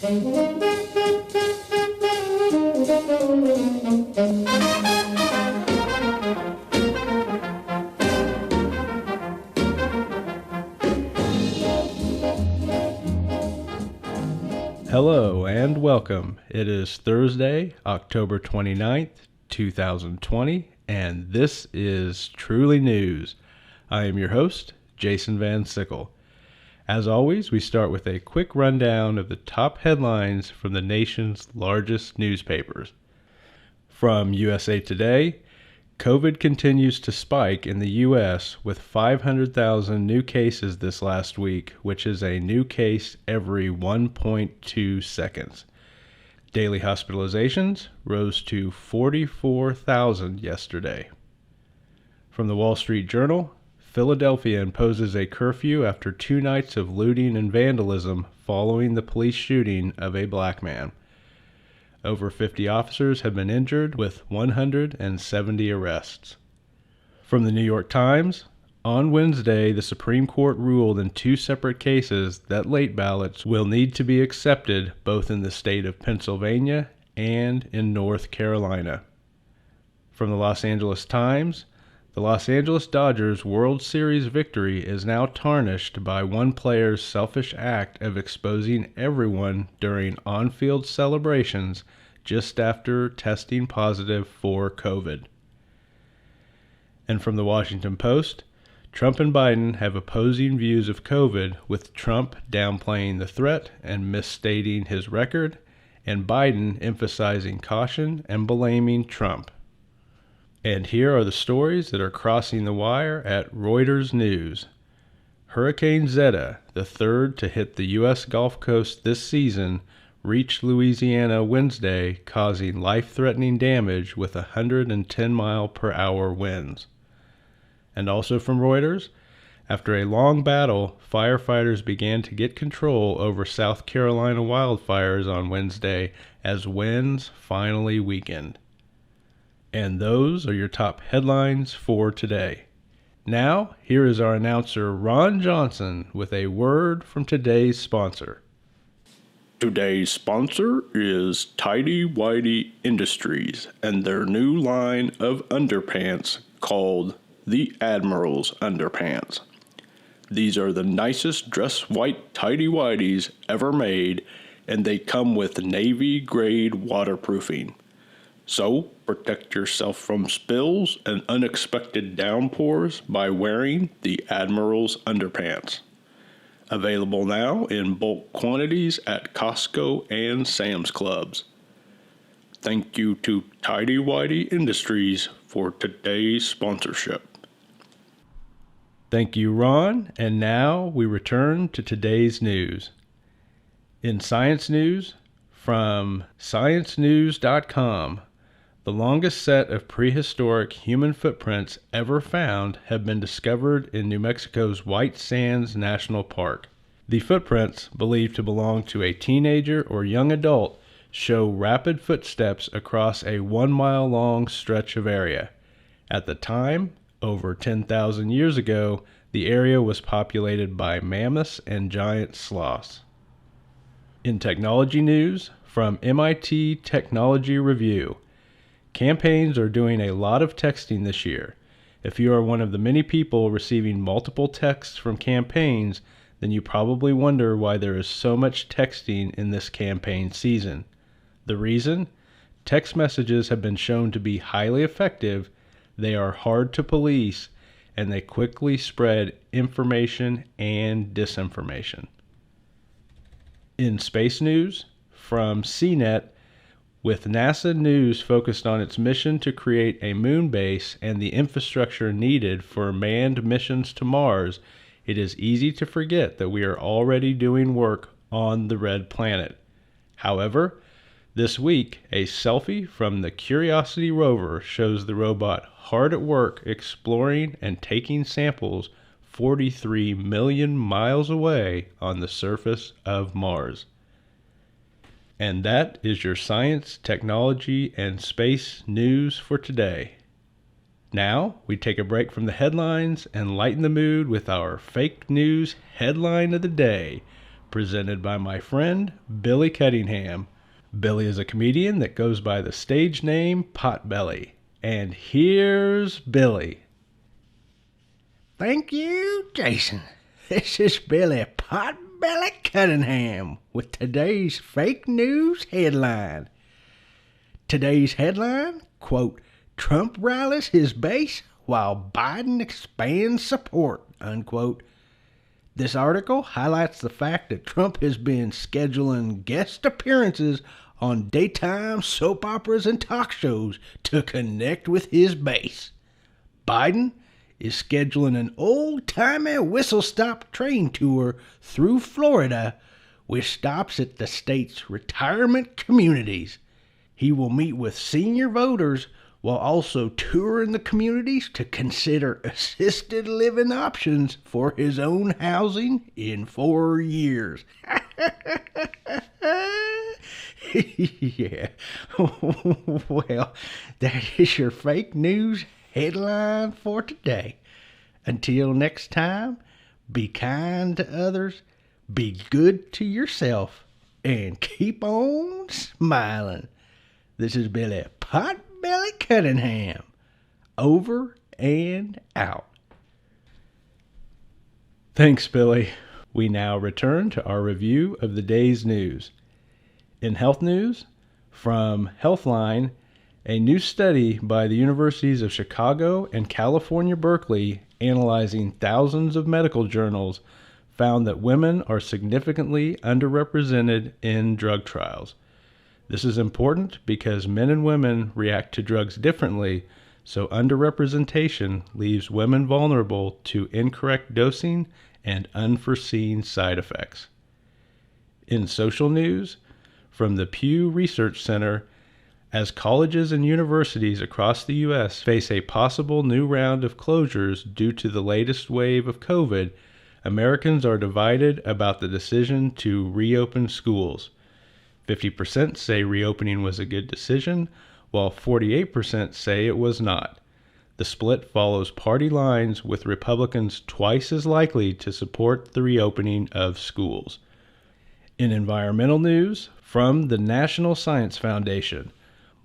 Hello and welcome. It is Thursday, October 29th, 2020, and this is Truly News. I am your host, Jason Van Sickle. As always, we start with a quick rundown of the top headlines from the nation's largest newspapers. From USA Today, COVID continues to spike in the U.S. with 500,000 new cases this last week, which is a new case every 1.2 seconds. Daily hospitalizations rose to 44,000 yesterday. From the Wall Street Journal, Philadelphia imposes a curfew after 2 nights of looting and vandalism following the police shooting of a black man. Over 50 officers have been injured with 170 arrests. From the New York Times, on Wednesday, the Supreme Court ruled in 2 separate cases that late ballots will need to be accepted both in the state of Pennsylvania and in North Carolina. From the Los Angeles Times, the Los Angeles Dodgers World Series victory is now tarnished by one player's selfish act of exposing everyone during on-field celebrations just after testing positive for COVID. And from the Washington Post, Trump and Biden have opposing views of COVID, with Trump downplaying the threat and misstating his record, and Biden emphasizing caution and blaming Trump. And here are the stories that are crossing the wire at Reuters News. Hurricane Zeta, the third to hit the U.S. Gulf Coast this season, reached Louisiana Wednesday, causing life-threatening damage with 110-mile-per-hour winds. And also from Reuters, after a long battle, firefighters began to get control over South Carolina wildfires on Wednesday as winds finally weakened. And those are your top headlines for today. Now, here is our announcer Ron Johnson with a word from today's sponsor. Today's sponsor is Tidy Whitey Industries and their new line of underpants called the Admiral's Underpants. These are the nicest dress white tidy whities ever made, and they come with Navy grade waterproofing. So, protect yourself from spills and unexpected downpours by wearing the Admiral's Underpants. Available now in bulk quantities at Costco and Sam's Clubs. Thank you to Tidy Whitey Industries for today's sponsorship. Thank you, Ron. And now we return to today's news. In science news, from ScienceNews.com, the longest set of prehistoric human footprints ever found have been discovered in New Mexico's White Sands National Park. The footprints, believed to belong to a teenager or young adult, show rapid footsteps across a 1-mile-long stretch of area. At the time, over 10,000 years ago, the area was populated by mammoths and giant sloths. In technology news, from MIT Technology Review, campaigns are doing a lot of texting this year. If you are one of the many people receiving multiple texts from campaigns, then you probably wonder why there is so much texting in this campaign season. The reason? Text messages have been shown to be highly effective, they are hard to police, and they quickly spread information and disinformation. In space news, from CNET, with NASA news focused on its mission to create a moon base and the infrastructure needed for manned missions to Mars, it is easy to forget that we are already doing work on the red planet. However, this week, a selfie from the Curiosity rover shows the robot hard at work exploring and taking samples 43 million miles away on the surface of Mars. And that is your science, technology, and space news for today. Now, we take a break from the headlines and lighten the mood with our fake news headline of the day, presented by my friend Billy Cunningham. Billy is a comedian that goes by the stage name Potbelly. And here's Billy. Thank you, Jason. This is Billy Potbelly Cunningham with today's fake news headline. Today's headline, quote, Trump rallies his base while Biden expands support, unquote. This article highlights the fact that Trump has been scheduling guest appearances on daytime soap operas and talk shows to connect with his base. Biden is scheduling an old-timey whistle-stop train tour through Florida with stops at the state's retirement communities. He will meet with senior voters while also touring the communities to consider assisted living options for his own housing in 4 years. Yeah. Well, that is your fake news headline for today. Until next time, be kind to others, be good to yourself, and keep on smiling. This is Billy Potbelly Cunningham. Over and out. Thanks, Billy. We now return to our review of the day's news. In health news, from Healthline, a new study by the Universities of Chicago and California, Berkeley, analyzing thousands of medical journals, found that women are significantly underrepresented in drug trials. This is important because men and women react to drugs differently, so underrepresentation leaves women vulnerable to incorrect dosing and unforeseen side effects. In social news, from the Pew Research Center, as colleges and universities across the U.S. face a possible new round of closures due to the latest wave of COVID, Americans are divided about the decision to reopen schools. 50% say reopening was a good decision, while 48% say it was not. The split follows party lines, with Republicans twice as likely to support the reopening of schools. In environmental news, from the National Science Foundation,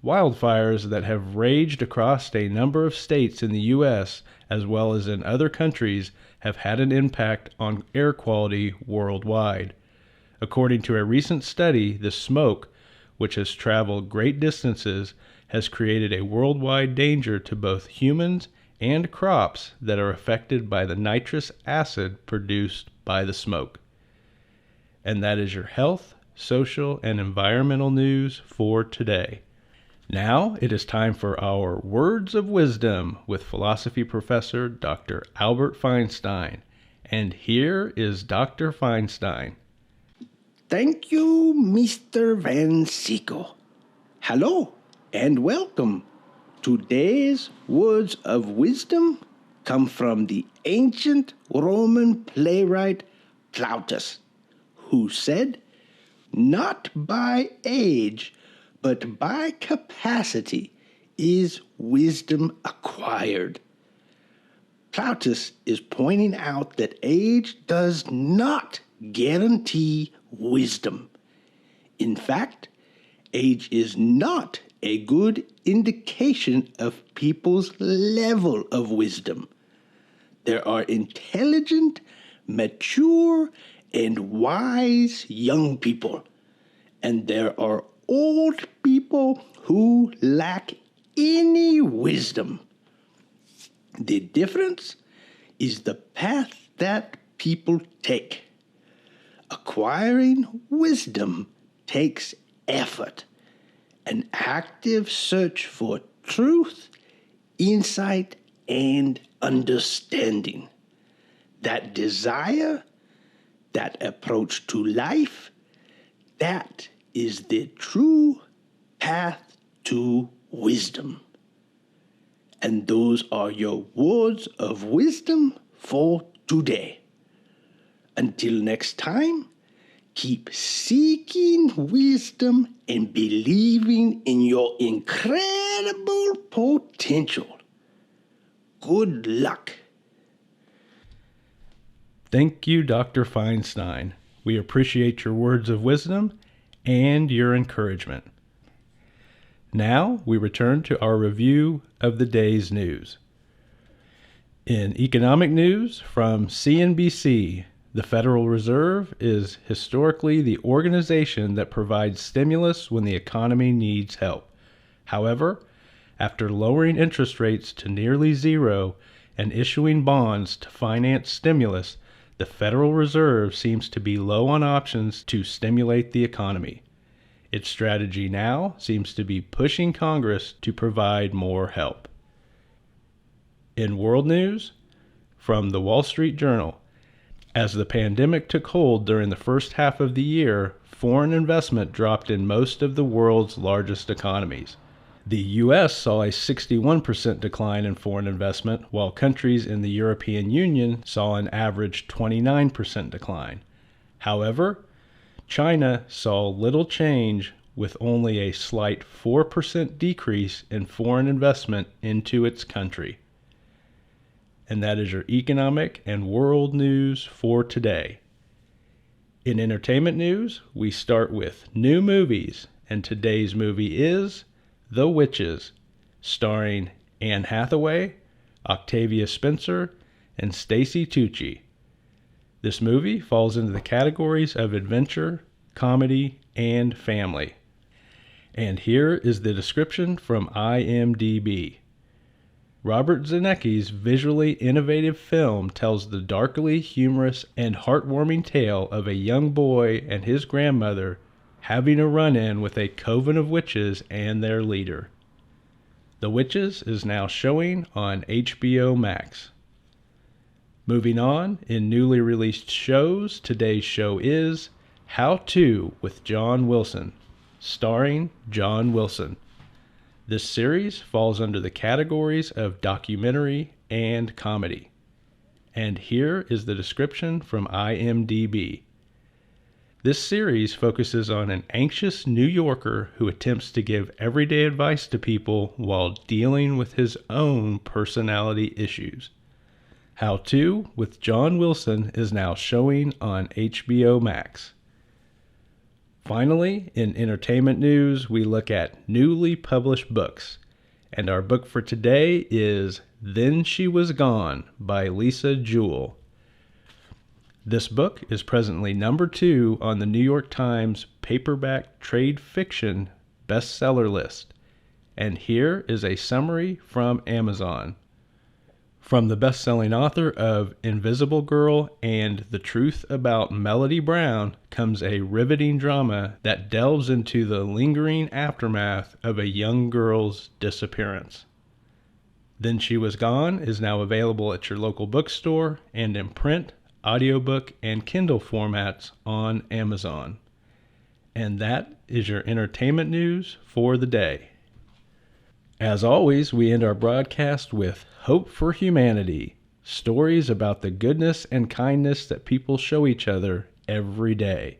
wildfires that have raged across a number of states in the U.S. as well as in other countries have had an impact on air quality worldwide. According to a recent study, the smoke, which has traveled great distances, has created a worldwide danger to both humans and crops that are affected by the nitrous acid produced by the smoke. And that is your health, social, and environmental news for today. Now it is time for our Words of Wisdom with philosophy professor Dr. Albert Feinstein. And here is Dr. Feinstein. Thank you, Mr. Van Sickle. Hello and welcome. Today's words of wisdom come from the ancient Roman playwright Plautus, who said, "Not by age, but by capacity is wisdom acquired." Plautus is pointing out that age does not guarantee wisdom. In fact, age is not a good indication of people's level of wisdom. There are intelligent, mature, and wise young people, and there are old people who lack any wisdom. The difference is the path that people take. Acquiring wisdom takes effort, an active search for truth, insight, and understanding. That desire, that approach to life, that is the true path to wisdom. And those are your words of wisdom for today. Until next time, keep seeking wisdom and believing in your incredible potential. Good luck. Thank you, Dr. Feinstein. We appreciate your words of wisdom and your encouragement. Now we return to our review of the day's news. In economic news from CNBC, the Federal Reserve is historically the organization that provides stimulus when the economy needs help. However, after lowering interest rates to nearly zero and issuing bonds to finance stimulus, the Federal Reserve seems to be low on options to stimulate the economy. Its strategy now seems to be pushing Congress to provide more help. In world news, from the Wall Street Journal, as the pandemic took hold during the first half of the year, foreign investment dropped in most of the world's largest economies. The U.S. saw a 61% decline in foreign investment, while countries in the European Union saw an average 29% decline. However, China saw little change, with only a slight 4% decrease in foreign investment into its country. And that is your economic and world news for today. In entertainment news, we start with new movies, and today's movie is The Witches, starring Anne Hathaway, Octavia Spencer, and Stacy Tucci. This movie falls into the categories of adventure, comedy, and family. And here is the description from IMDb. Robert Zemeckis' visually innovative film tells the darkly humorous and heartwarming tale of a young boy and his grandmother having a run-in with a coven of witches and their leader. The Witches is now showing on HBO Max. Moving on, in newly released shows, today's show is How To with John Wilson, starring John Wilson. This series falls under the categories of documentary and comedy. And here is the description from IMDb. This series focuses on an anxious New Yorker who attempts to give everyday advice to people while dealing with his own personality issues. How To with John Wilson is now showing on HBO Max. Finally, in entertainment news, we look at newly published books. And our book for today is Then She Was Gone by Lisa Jewell. This book is presently number 2 on the New York Times paperback trade fiction bestseller list. And here is a summary from Amazon. From the best-selling author of Invisible Girl and The Truth About Melody Brown comes a riveting drama that delves into the lingering aftermath of a young girl's disappearance. Then She Was Gone is now available at your local bookstore and in print, audiobook, and Kindle formats on Amazon. And that is your entertainment news for the day. As always, we end our broadcast with Hope for Humanity, stories about the goodness and kindness that people show each other every day.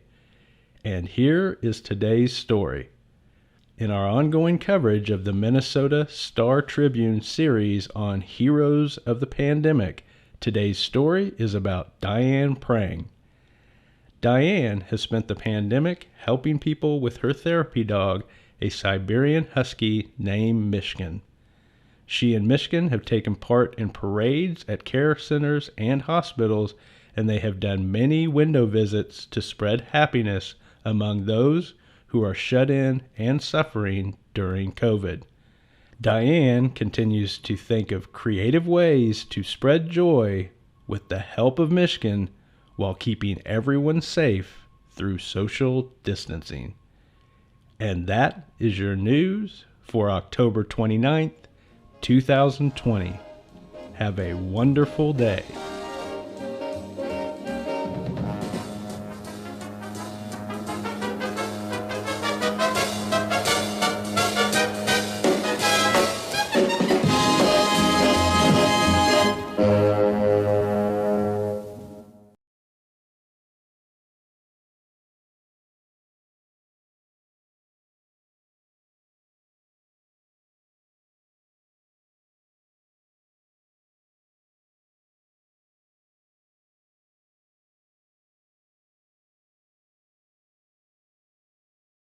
And here is today's story. In our ongoing coverage of the Minnesota Star Tribune series on Heroes of the Pandemic, today's story is about Diane Prang. Diane has spent the pandemic helping people with her therapy dog, a Siberian Husky named Mishkin. She and Mishkin have taken part in parades at care centers and hospitals, and they have done many window visits to spread happiness among those who are shut in and suffering during COVID. Diane continues to think of creative ways to spread joy with the help of Mishkin while keeping everyone safe through social distancing. And that is your news for October 29th, 2020. Have a wonderful day.